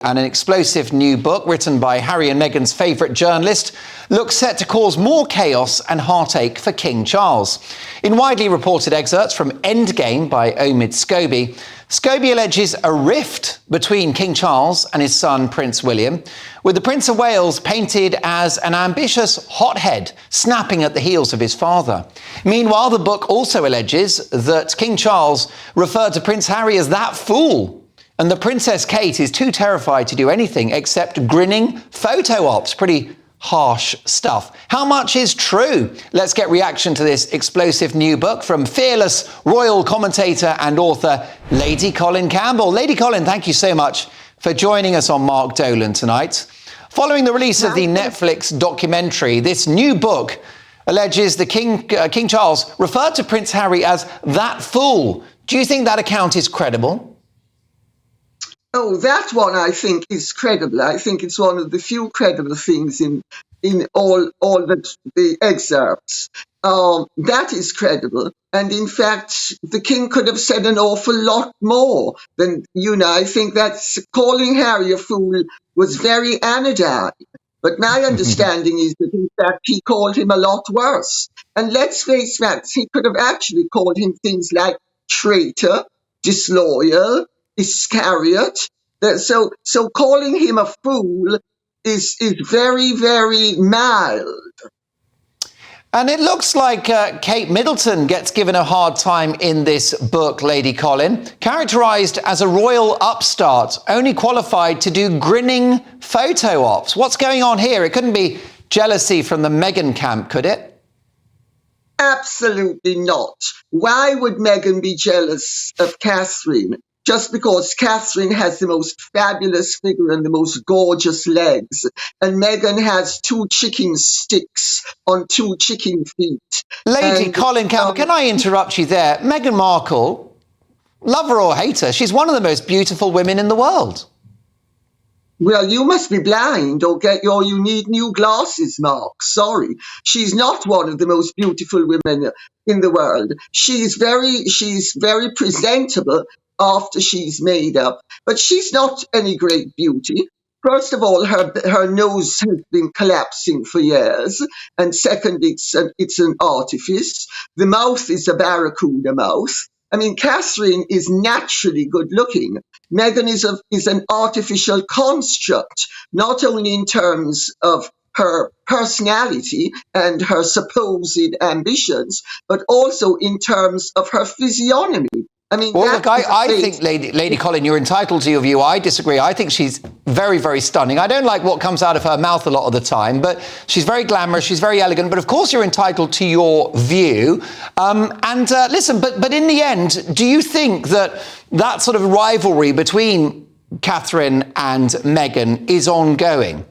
And an explosive new book written by Harry and Meghan's favourite journalist looks set to cause more chaos and heartache for King Charles. In widely reported excerpts from Endgame by Omid Scobie, Scobie alleges a rift between King Charles and his son Prince William, with the Prince of Wales painted as an ambitious hothead snapping at the heels of his father. Meanwhile, the book also alleges that King Charles referred to Prince Harry as that fool, and that Princess Kate is too terrified to do anything except grinning photo ops. Pretty harsh stuff. How much is true? Let's get reaction to this explosive new book from fearless royal commentator and author Lady Colin Campbell. Lady Colin, thank you so much for joining us on Mark Dolan tonight. Following the release of the Netflix documentary, this new book alleges the King Charles referred to Prince Harry as that fool. Do you think that account is credible? Oh, that one I think is credible. I think it's one of the few credible things in all the excerpts. That is credible. And in fact, the king could have said an awful lot more than, I think that calling Harry a fool was very anodyne. But my understanding is that, in fact, he called him a lot worse. And let's face facts, he could have actually called him things like traitor, disloyal, Iscariot. So calling him a fool is very, very mild. And it looks like Kate Middleton gets given a hard time in this book, Lady Colin. Characterised as a royal upstart, only qualified to do grinning photo ops. What's going on here? It couldn't be jealousy from the Meghan camp, could it? Absolutely not. Why would Meghan be jealous of Catherine? Just because Catherine has the most fabulous figure and the most gorgeous legs, and Meghan has two chicken sticks on two chicken feet. Lady Colin Campbell, can I interrupt you there? Meghan Markle, love her or hate her, she's one of the most beautiful women in the world. Well, you must be blind or you need new glasses, Mark. Sorry. She's not one of the most beautiful women in the world. She's very presentable after she's made up, but she's not any great beauty. First of all, her nose has been collapsing for years, and second, it's an artifice. The mouth is a barracuda mouth. I mean, Catherine is naturally good looking. Meghan is an artificial construct, not only in terms of her personality and her supposed ambitions, but also in terms of her physiognomy. I mean, well, look, I think, Lady Colin, you're entitled to your view. I disagree. I think she's very, very stunning. I don't like what comes out of her mouth a lot of the time, but she's very glamorous. She's very elegant. But of course, you're entitled to your view. Listen, but in the end, do you think that sort of rivalry between Catherine and Meghan is ongoing?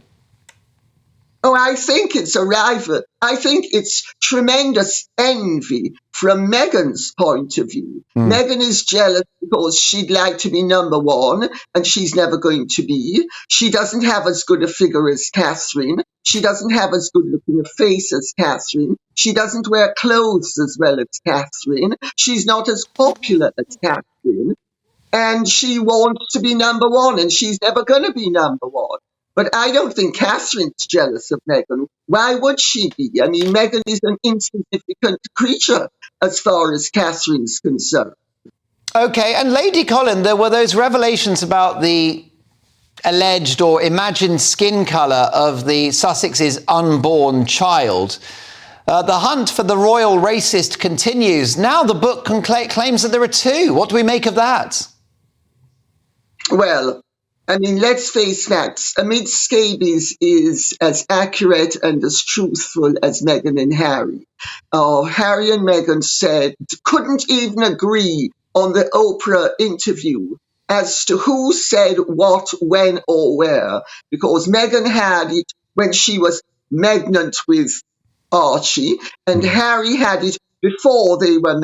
Oh, I think it's a rival. I think it's tremendous envy from Meghan's point of view. Meghan is jealous because she'd like to be number one, and she's never going to be. She doesn't have as good a figure as Catherine. She doesn't have as good looking a face as Catherine. She doesn't wear clothes as well as Catherine. She's not as popular as Catherine. And she wants to be number one, and she's never going to be number one. But I don't think Catherine's jealous of Meghan. Why would she be? I mean, Meghan is an insignificant creature as far as Catherine's concerned. OK, and Lady Colin, there were those revelations about the alleged or imagined skin colour of the Sussex's unborn child. The hunt for the royal racist continues. Now the book claims that there are two. What do we make of that? Well, I mean, let's face facts. Omid Scobie is as accurate and as truthful as Meghan and Harry. Harry and Meghan couldn't even agree on the Oprah interview as to who said what, when, or where, because Meghan had it when she was pregnant with Archie, and Harry had it before they were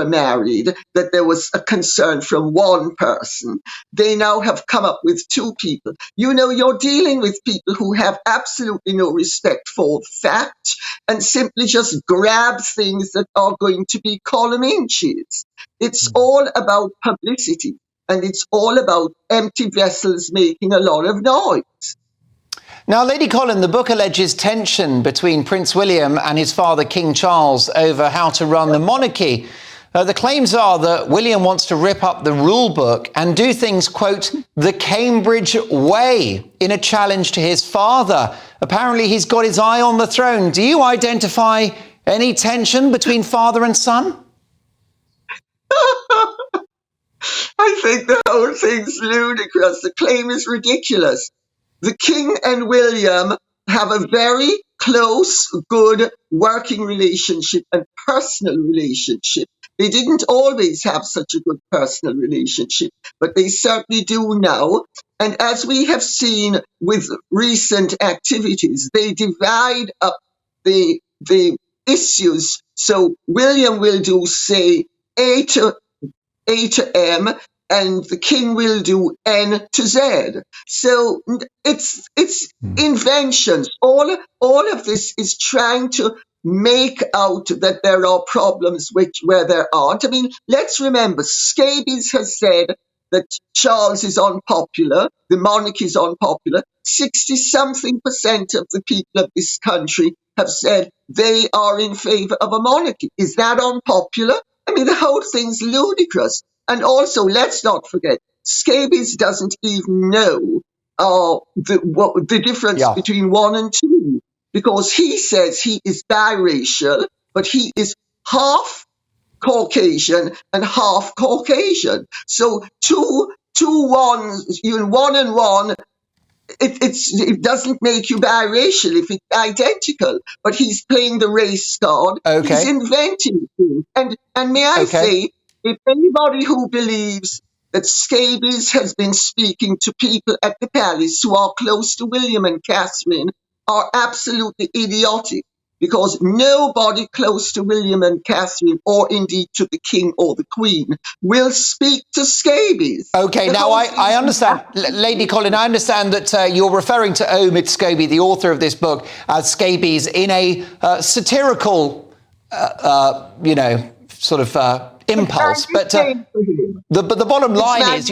married. That there was a concern from one person. They now have come up with two people. You're dealing with people who have absolutely no respect for fact and simply just grab things that are going to be column inches. It's all about publicity. and it's all about empty vessels making a lot of noise. Now, Lady Colin, the book alleges tension between Prince William and his father, King Charles, over how to run the monarchy. The claims are that William wants to rip up the rule book and do things, quote, the Cambridge way, in a challenge to his father. Apparently, he's got his eye on the throne. Do you identify any tension between father and son? I think the whole thing's ludicrous. The claim is ridiculous. The King and William have a very close, good working relationship and personal relationship. They didn't always have such a good personal relationship, but they certainly do now. And as we have seen with recent activities, they divide up the issues. So William will do, say, A to M, and the King will do N to Z. So it's inventions. All of this is trying to make out that there are problems where there aren't. I mean, let's remember, Scabies has said that Charles is unpopular, the monarchy is unpopular. 60-something% of the people of this country have said they are in favor of a monarchy. Is that unpopular? I mean, the whole thing's ludicrous. And also, let's not forget, Scabies doesn't even know the difference between 1 and 2, because he says he is biracial, but he is half Caucasian and half Caucasian. So two ones, one and one, it doesn't make you biracial if it's identical, but he's playing the race card. Okay. He's inventing things. And may I say, if anybody who believes that Scabies has been speaking to people at the palace who are close to William and Catherine are absolutely idiotic, because nobody close to William and Catherine, or indeed to the King or the Queen, will speak to Scabies. OK, now I understand, Lady Colin, I understand that you're referring to Omid Scobie, the author of this book, as Scabies in a satirical, impulse. But the bottom line is,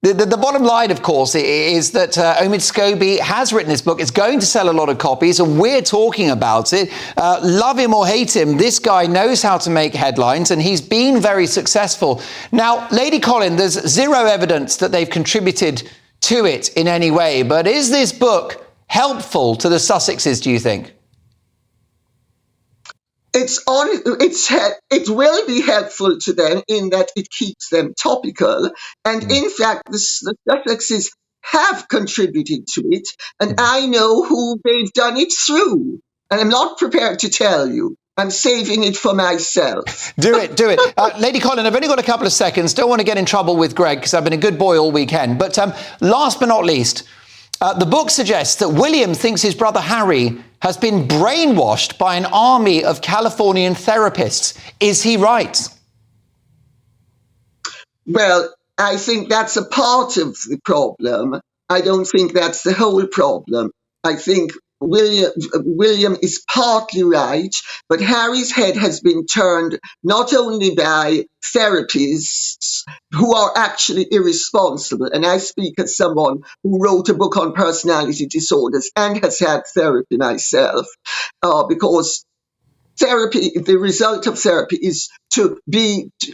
the bottom line, of course, is that Omid Scobie has written this book. It's going to sell a lot of copies, and we're talking about it. Love him or hate him, this guy knows how to make headlines, and he's been very successful. Now, Lady Colin, there's zero evidence that they've contributed to it in any way, but is this book helpful to the Sussexes, do you think? It will be helpful to them in that it keeps them topical. And in fact, the Sussexes have contributed to it. And I know who they've done it through. And I'm not prepared to tell you. I'm saving it for myself. Do it. Lady Colin, I've only got a couple of seconds. Don't want to get in trouble with Greg because I've been a good boy all weekend. But last but not least, the book suggests that William thinks his brother Harry has been brainwashed by an army of Californian therapists. Is he right? Well, I think that's a part of the problem. I don't think that's the whole problem. I think William is partly right, but Harry's head has been turned not only by therapists who are actually irresponsible, and I speak as someone who wrote a book on personality disorders and has had therapy myself, because therapy, the result of therapy is to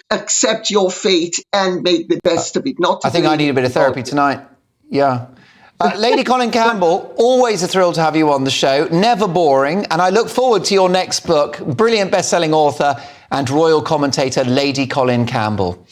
accept your fate and make the best of it. I think I need a bit of therapy tonight. Yeah. Lady Colin Campbell, always a thrill to have you on the show, never boring, and I look forward to your next book, brilliant best-selling author and royal commentator Lady Colin Campbell.